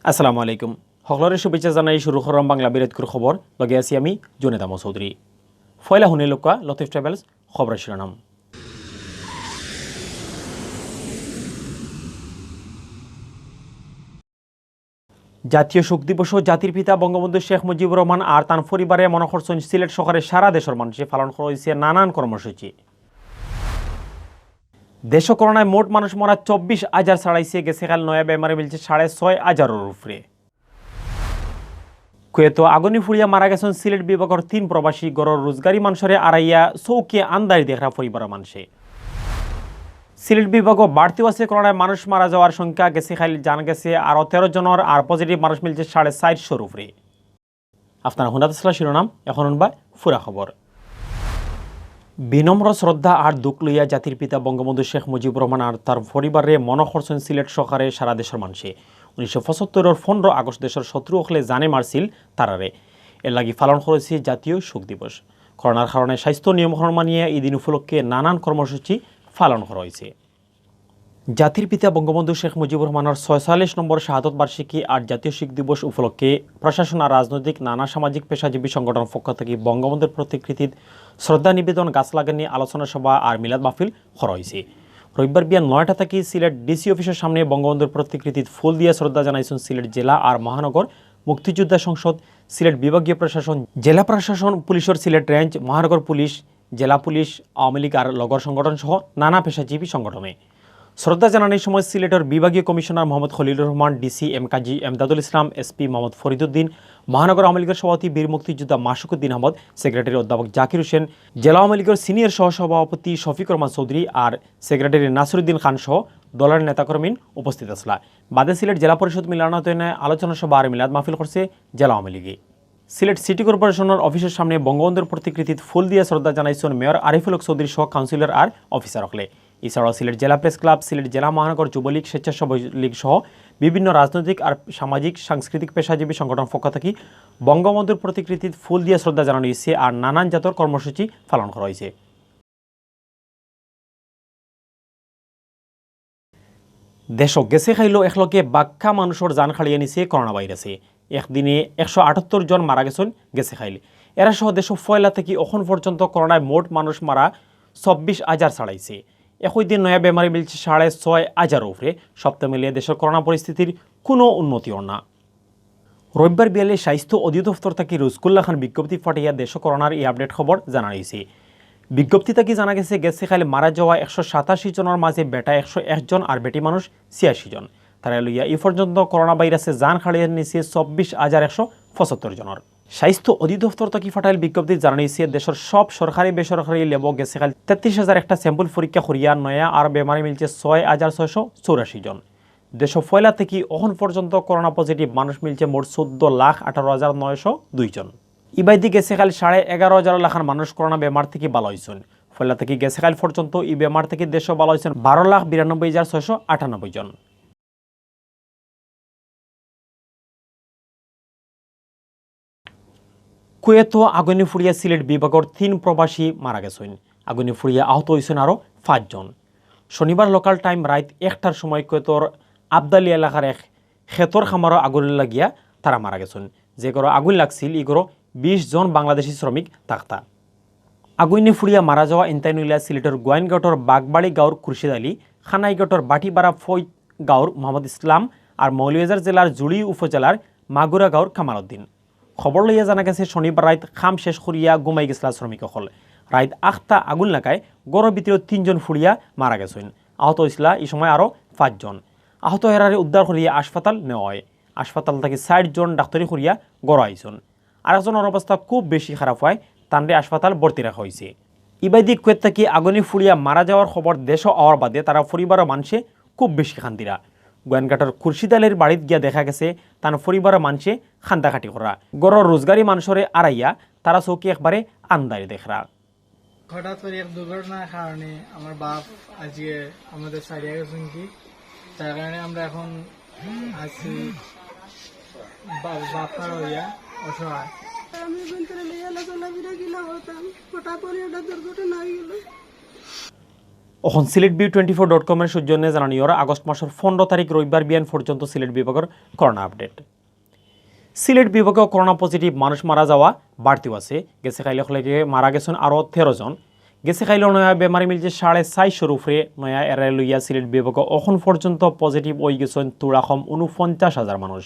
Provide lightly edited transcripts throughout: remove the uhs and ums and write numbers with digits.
আসসালামু আলাইকুম। সকলরে শুভেচ্ছা জানাই শুরু করলাম বাংলা বিরতির খবর। লগে আছি আমি জুনেদা চৌধুরী। ফয়লা হুনে লোকা লতিফ ট্রাভেলস খবরের শিরোনাম। জাতীয় শোক দিবস জাতির পিতা বঙ্গবন্ধু শেখ মুজিবুর রহমান আর তার পরিবারের মনখরচন সিলেট শহরে সারা দেশের মানুষে পালন করা হয়েছে নানান কর্মসূচি। দেশ করোনায় মোট মানুষ মরা 24,000 ছাড়াইছে, গেছে কাল নয়া বেমারে মিলছে 6,500 উপরে। কুয়েতো আগুনি ফুড়িয়া মারা গেছেন সিলেট বিভাগের 3 প্রবাসী, গড়ের রোজগারি মানুষরে আড়াইয়া চৌকি আন্দারি দেখরা পরিবারের মানুষে। সিলেট বিভাগও বাড়তিও আছে করোনায় মানুষ মারা যাওয়ার সংখ্যা, গেছে খাইল জানা গেছে আরও 13 জনের, আর পজিটিভ মানুষ মিলছে 450 উপরে। আপনার হুনাতসলা শিরোনাম, এখন শুনবা ফুরা খবর। বিনম্র শ্রদ্ধা আর দুঃখ লইয়া জাতির পিতা বঙ্গবন্ধু শেখ মুজিবুর রহমান আর তার পরিবারে মনখরচন সিলেট সরকারে সারা দেশের মানুষে 1975 15 আগস্ট দেশের শত্রু হলে জানে মারছিল তারারে। এর লাগি পালন করেছে জাতীয় শোক দিবস। করোনার কারণে স্বাস্থ্য নিয়মকানুন মানিয়ে এই দিন উপলক্ষে নানান কর্মসূচি পালন করা হয়েছে। জাতির পিতা বঙ্গবন্ধু শেখ মুজিবুর রহমানের 46 নম্বর শাহাদত বার্ষিকী আর জাতীয় শোক দিবস উপলক্ষে প্রশাসন আর রাজনৈতিক নানা সামাজিক পেশাজীবী সংগঠন পক্ষ থেকে বঙ্গবন্ধুর প্রতিকৃতিত শ্রদ্ধা নিবেদন, গাছ লাগানি, আলোচনা সভা আর মিলাদ মাহফিল করা হয়েছে। রবিবার বিয়া 9টা থেকে সিলেট ডিসি অফিসের সামনে বঙ্গবন্ধুর প্রতিকৃতিত ফুল দিয়ে শ্রদ্ধা জানাইছেন সিলেট জেলা আর মহানগর মুক্তিযোদ্ধা সংসদ, সিলেট বিভাগীয় প্রশাসন, জেলা প্রশাসন, পুলিশের সিলেট রেঞ্জ, মহানগর পুলিশ, জেলা পুলিশ, আওয়ামী লীগ আর লগর সংগঠন সহ নানা পেশাজীবী সংগঠনে। শ্রদ্ধা জানানোর সময় সিলেটের বিভাগীয় commissioner Mohammad Khalilur Rahman, DC M Kazi Emdadul Islam, SP Mohammad Fariduddin, মহানগর আওয়ামী লীগের সভাপতি বীর মুক্তিযোদ্ধা মাসুকুদ্দিন আহমদ, সেক্রেটারি অধ্যাপক জাকির হোসেন, জেলা আওয়ামী লীগের সিনিয়র সহসভাপতি শফিক রহমান চৌধুরী আর সেক্রেটারি নাসিরুদ্দিন খান সহ দলের নেতাকর্মীন উপস্থিত আসলা। বাদে সিলেট জেলা পরিষদ মিলনায়তনে আলোচনা সভা আর মিলাদ মাহফিল করছে জেলা আওয়ামী লীগে। সিলেট সিটি কর্পোরেশনের অফিসের সামনে বঙ্গবন্ধুর প্রতিকৃতিত ফুল দিয়ে শ্রদ্ধা জানাইছেন মেয়র আরিফুল হক চৌধুরী সহ কাউন্সিলর আর অফিসার হকলে। এছাড়াও সিলেট জেলা প্রেস ক্লাব, সিলেট জেলা মহানগর যুবলীগ, স্বেচ্ছাসেবক লীগ সহ বিভিন্ন রাজনৈতিক আর সামাজিক সাংস্কৃতিক পেশাজীবী সংগঠন পক্ষ থেকে বঙ্গবন্ধুর প্রতিকৃতিত ফুল দিয়ে শ্রদ্ধা জানানো হয়েছে আর নানান জাতর কর্মসূচি পালন করা হয়েছে। দেশক গেছে খাইল একলগে বাক্কা মানুষের জান খাড়িয়ে নিছে করোনা ভাইরাসে। একদিনে 178 জন মারা গেছেন গেছে খাইল। এরা সহ দেশ ফয়লা থেকে এখন পর্যন্ত করোনায় মোট মানুষ মারা 24,000 ছাড়াইছে। একই দিন নয়া বেমারি মিলছে 6,500 উপরে। সপ্তাহ মিলিয়ে দেশের করোনা পরিস্থিতির কোনো উন্নতিও না। রবিবার বিয়ালে স্বাস্থ্য অধিদপ্তর থেকে রুজকুল্লা খান বিজ্ঞপ্তি ফাটিয়া দেশ করোনার এই আপডেট খবর জানা হয়েছে। বিজ্ঞপ্তি থেকে জানা গেছে খাইলে মারা যাওয়া 187 জনের মাঝে বেটা 101 জন আর বেটি মানুষ 86 জন। তারা লইয়া এই পর্যন্ত করোনা ভাইরাসে জান খাড়িয়ে নিছে 24,175 জনের। স্বাস্থ্য অধিদপ্তর থেকে ফাটাইল বিজ্ঞপ্তি জানাইছে দেশের সব সরকারি বেসরকারি লেব গেছে খাল 33,000 একটা স্যাম্পল পরীক্ষা করিয়া নয়া আর বেমারি মিলছে 6,684 জন। দেশ ফয়লা থেকে এখন পর্যন্ত করোনা পজিটিভ মানুষ মিলছে মোট 14,18,902 জন। ইবাইদি গেছে কাল 11,500 লাখ মানুষ করোনা বেমার থেকে ভালো হয়েছেন। ফয়লা থেকে গেছে কাল পর্যন্ত এই বেমার থেকে দেশ ভালো হয়েছেন 12,92,698 জন। কুয়েতো আগুনি ফুড়িয়া সিলেট বিভাগের 3 প্রবাসী মারা গেছেন। আগুনি ফুড়িয়া আহত হয়েছেন আরও 5 জন। শনিবার লোকাল টাইম রাত 1টার সময় কুয়েতোর আবদালি এলাকার এক ক্ষেতর খামারও আগুন লাগিয়া তারা মারা গেছেন। যে ঘরে আগুন লাগছিল ই ঘরে 20 জন বাংলাদেশি শ্রমিক থাকতা। আগুনি ফুড়িয়া মারা যাওয়া ইন্তাইনুল্লাহ সিলেটের গোয়াইনঘাটর বাগবাড়ি গাঁওর খুরশিদ আলী, খানাইঘাটর বাটিপাড়া ফৈদ গাঁওর মোহাম্মদ ইসলাম আর মৌলভীবাজার জেলার জুড়ি উপজেলার মাগুরা গাঁওর কামাল উদ্দিন। খবর লইয়া জানা গেছে শনিবার রাত খাম শেষ করিয়া ঘুমাই গেছিল শ্রমিকসকল। রাত 8টা আগুন লাগায় গড়ের ভিতরে 3 জন ফুড়িয়া মারা গেছেন। আহত হয়েছিল এই সময় আরও 5 জন। আহত হেরারে উদ্ধার করিয়া হাসপাতাল নেওয়া হয়। হাসপাতাল থেকে 60 জন ডাক্তারি করিয়া গড় আইছেন। আরেকজনের অবস্থা খুব বেশি খারাপ হয়, তানরে হাসপাতাল ভর্তি রাখা হয়েছে। ইবাইদি কুয়েত থেকে আগুনি ফুড়িয়া মারা যাওয়ার খবর দেশ হওয়ার বাদে তারা পরিবারের মানুষে খুব বেশি খান্দিরা। গোয়াইনঘাটের খুরশিদ আলীর বাড়িত গিয়া দেখা গেছে তার পরিবারের মানুষে খান্দাখাটি করা। গড়ের রোজগারি মানুষরে আড়াইয়া তারা চৌকি একবারে আন্দারি দেখরা। হঠাৎ করে এক দুর্ঘটনার কারণে আমার বাপ আজকে আমাদের সারিয়া গেছেন কি, তার কারণে আমরা এখন আছি বাপার হইয়া অসহায়। আমি চলাফেরা গেলাম হতাম, হঠাৎ করে একটা দুর্ঘটনা হয়ে গেল। এখন Sylhet24.com এর সৌজন্যে জানানিওর আগস্ট মাসের 15 তারিখ রবিবার বিয়ান পর্যন্ত সিলেট বিভাগের করোনা আপডেট। সিলেট বিভাগে করোনা পজিটিভ মানুষ মারা যাওয়া বাড়তিও আছে। গেছে খাইলে হলে মারা গেছেন আরও 13 জন। গেছে খাইলে নয়া বেমারি মিলছে 450 উপরে নয়া এরাই লইয়া সিলেট বিভাগে এখন পর্যন্ত পজিটিভ হয়ে গেছেন তুরাখম 49,000 মানুষ।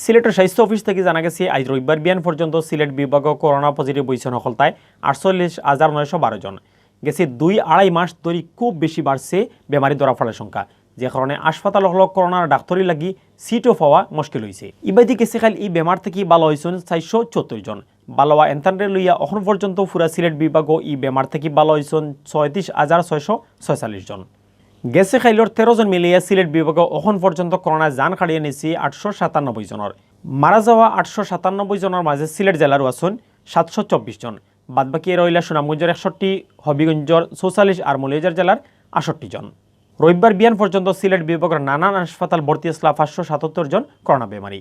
সিলেটের স্বাস্থ্য অফিস থেকে জানা গেছে আজ রবিবার বিয়ান পর্যন্ত সিলেট বিভাগে করোনা পজিটিভ হয়েছেন সকলতায় 48,912 জন। গেছে 2-2.5 মাস ধরে খুব বেশি বাড়ছে বেমারি ধরা ফলের সংখ্যা, যে কারণে হাসপাতাল হল করোনার ডাক্তারি লাগি সিটও পাওয়া মুশকিল হয়েছে। ইবাদি গেছে খাইল এই বেমার থেকে ভালো হয়েছেন 474 জন। বালোয়া এন্টান্ডে লইয়া এখন পর্যন্ত পুরা সিলেট বিভাগও এই বেমার থেকে ভালো হয়েছেন 36,646 জন। গেছে খাইলর 13 জন মিলিয়ে সিলেট বিভাগে এখন পর্যন্ত করোনায় জান কাড়িয়ে নিয়েছে 897 জনের। মারা যাওয়া 897 জনের মাঝে সিলেট জেলারও আছেন 724 জন। বাদবাকি রইলা সুনামগঞ্জের 61, হবিগঞ্জের 44 আর মৌলভীবাজার জেলার 68 জন। রবিবার বিয়ান পর্যন্ত সিলেট বিভাগের নানান হাসপাতাল ভর্তি আসলা 577 জন করোনা বেমারি।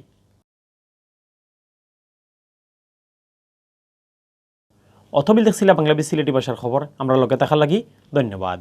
অথবিল দেখছিলা বাংলাদেশ সিলেটি ভাষার খবর। আমরা লগে থাকার লাগি ধন্যবাদ।